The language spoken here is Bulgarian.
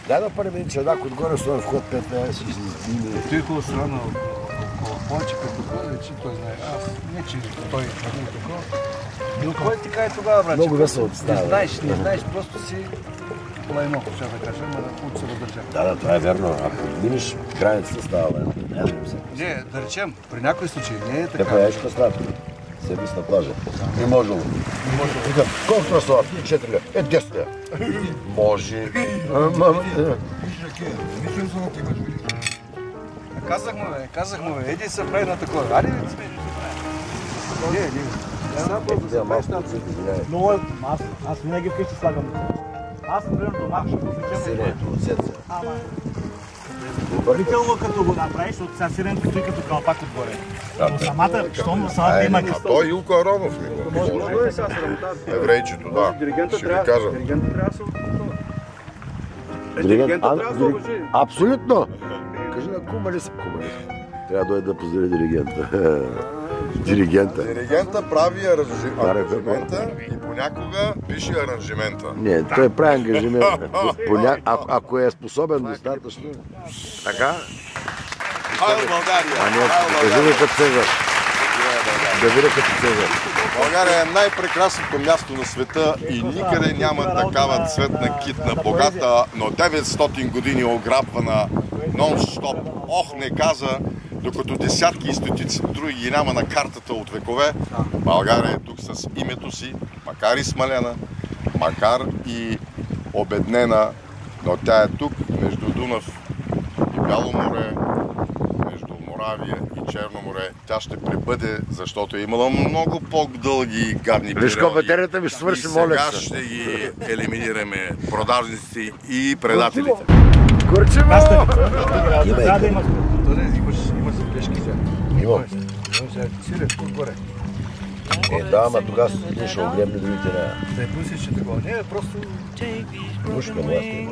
Дай да парим чадак отгоре, стоя вход 5 лева, си издими. Той хубаво страна около планчика, че той знае. Аз не, че той е такова. Но кой ти каже тогава, брат? Много весело ти става. Не знаеш, просто си лайно, ще да кажем, да се въздържа. Да, това е верно. Ако минеш границата става лайно. Не, да речем, при някои случаи не е така. Те поеш кастрата. Седмис на плажа. Не можело. Викам, колко на става? 4 лева. 10 лева. Може. Казахме, еди се прави на такова. Аре, бе, сме. Не. Но аз винаги вкъщи слагам. Аз, например, дома ще посичам. Сиренето, Допълнително като го направиш, защото сега сиренето стои като калпак отгоре. Но самата, щом салата има А той Илко Аронов ли? Еврейчето, да. Ще ви кажа. Диригентът трябва да се Диригент, абсолютно! Кажи на кума ли си? Кума ли? Трябва да дойде да поздрави диригента. Диригента прави аранжимента и понякога пише аранжимента. Не, той прави ангажимент. Ако е способен достатъчно. Така? Хайде България! Кажи ми като Цезар. Да видя като Цезар. България е най-прекрасното място на света и никъде няма такава цветна китна, богата, но 900 години ограбвана нон-стоп. Ох, не каза, докато десятки и стотици други ги няма на картата от векове. България е тук с името си, макар и смалена, макар и обеднена, но тя е тук между Дунав и Бяло море, между Моравия и Черно море. Тя ще пребъде, защото е имала много по-дълги и гадни периоди. Виж, батерията ми свърши, моля се. И сега ще ги елиминираме продажниците и предателите. Курчево! Трябва да има. Има си пешки сега. Има. Сире, горе. Да, ама тогава ще ще огребне другите не. Да е пуснеш, че такова. Не, просто... Мушка, моя.